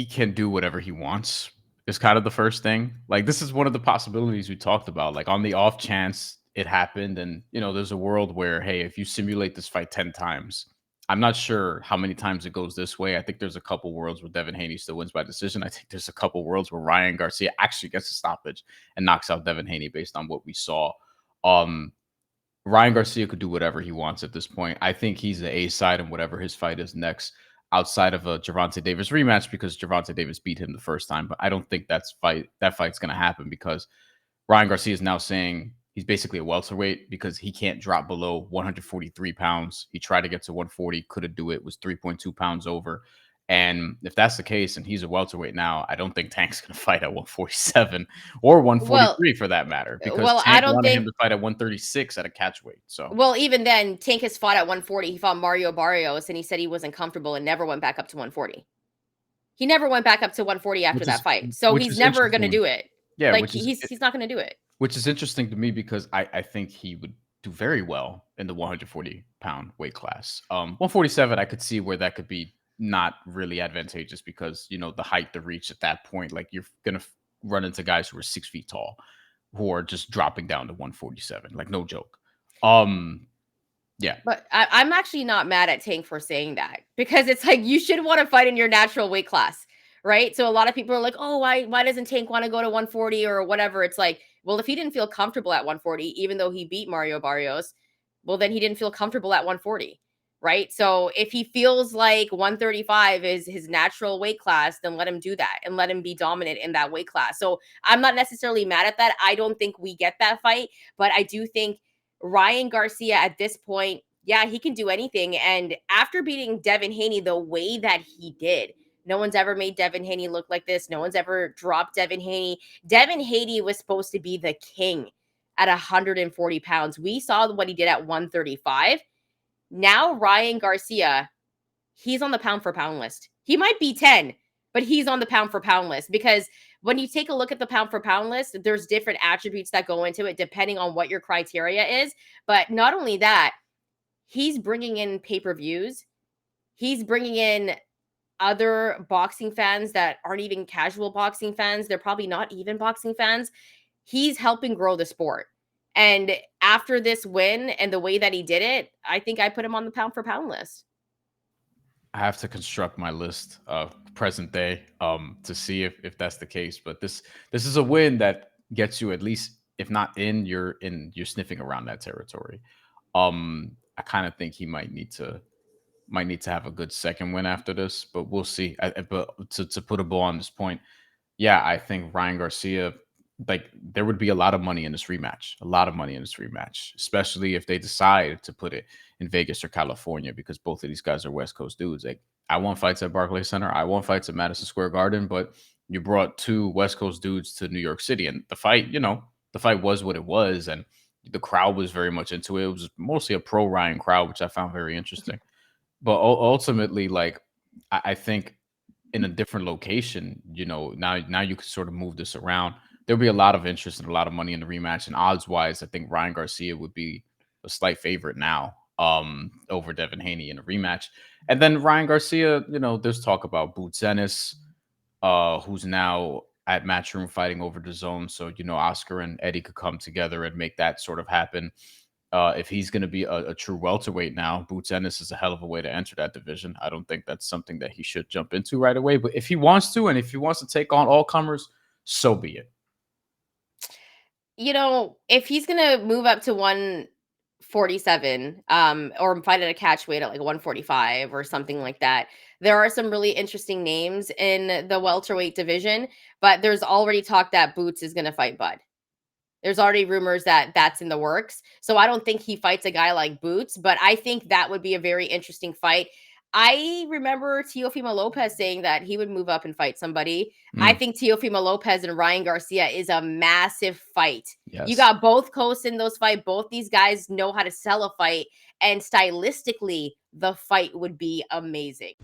he can do whatever he wants is kind of the first thing. Like, this is one of the possibilities we talked about. Like, on the off chance it happened, and there's a world where, hey, if you simulate this fight 10 times, I'm not sure how many times it goes this way. I think there's a couple worlds where Devin Haney still wins by decision. I think there's a couple worlds where Ryan Garcia actually gets a stoppage and knocks out Devin Haney based on what we saw. Um, Ryan Garcia could do whatever he wants at this point. I think he's the A side in whatever his fight is next, outside of a Gervonta Davis rematch, because Gervonta Davis beat him the first time. But I don't think that fight's going to happen, because Ryan Garcia is now saying he's basically a welterweight because he can't drop below 143 pounds. He tried to get to 140, couldn't do it, was 3.2 pounds over. And if that's the case, and he's a welterweight now, I don't think Tank's going to fight at 147 or Well, 143 for that matter, because I Tank don't wanted him think. to fight at 136 at a catchweight. So Well, even then, Tank has fought at 140. He fought Mario Barrios, and he said he wasn't comfortable and never went back up to 140. He never went back up to 140 after which that is fight. So which he's is never going to interesting. do it. Yeah, Like he's not going to do it. which is interesting to me, because I think he would do very well in the 140-pound weight class. 147, I could see where that could be not really advantageous, because the height, the reach at that point, like, you're gonna run into guys who are 6 feet tall, who are just dropping down to 147, like, no joke. Yeah, But I'm actually not mad at Tank for saying that, because it's like you should want to fight in your natural weight class, right? So a lot of people are like, oh, why doesn't Tank want to go to 140 or whatever? It's like, well, if he didn't feel comfortable at 140, even though he beat Mario Barrios, well, then he didn't feel comfortable at 140, right? So if he feels like 135 is his natural weight class, then let him do that and let him be dominant in that weight class. So I'm not necessarily mad at that. I don't think we get that fight, but I do think Ryan Garcia at this point, yeah, he can do anything. And after beating Devin Haney the way that he did, no one's ever made Devin Haney look like this. No one's ever dropped Devin Haney. Devin Haney was supposed to be the king at 140 pounds. We saw what he did at 135. Now, Ryan Garcia, he's on the pound for pound list. He might be 10, but he's on the pound for pound list, because when you take a look at the pound for pound list, there's different attributes that go into it depending on what your criteria is. But not only that, he's bringing in pay-per-views. He's bringing in other boxing fans that aren't even casual boxing fans. They're probably not even boxing fans. He's helping grow the sport. And after this win and the way that he did it, I think I put him on the pound for pound list. I have to construct my list of present day to see if that's the case. But this is a win that gets you, at least if not in, you're sniffing around that territory. I kind of think he might need to have a good second win after this, but we'll see. But to put a bow on this point, yeah, I think Ryan Garcia, like, there would be a lot of money in this rematch, a lot of money in this rematch, especially if they decide to put it in Vegas or California, because both of these guys are West Coast dudes. Like, I want fights at Barclays Center, I want fights at Madison Square Garden, but you brought two West Coast dudes to New York City, and the fight was what it was, and the crowd was very much into it. It was mostly a pro Ryan crowd, which I found very interesting. But ultimately, like, I think in a different location, now you can sort of move this around. There'll be a lot of interest and a lot of money in the rematch. And odds wise, I think Ryan Garcia would be a slight favorite now, over Devin Haney in a rematch. And then Ryan Garcia, there's talk about Boots Ennis, who's now at Matchroom fighting over the zone. So, Oscar and Eddie could come together and make that sort of happen. If he's going to be a true welterweight now, Boots Ennis is a hell of a way to enter that division. I don't think that's something that he should jump into right away. But if he wants to, and if he wants to take on all comers, so be it. If he's gonna move up to 147, or fight at a catch weight at like 145 or something like that, there are some really interesting names in the welterweight division. But there's already talk that Boots is gonna fight Bud. There's already rumors that that's in the works. So I don't think he fights a guy like Boots, but I think that would be a very interesting fight. I remember Teofimo Lopez saying that he would move up and fight somebody. I Mm, think Teofimo Lopez and Ryan Garcia is a massive fight. You yes. got both coasts in those fights. Both these guys know how to sell a fight, and stylistically, the fight would be amazing.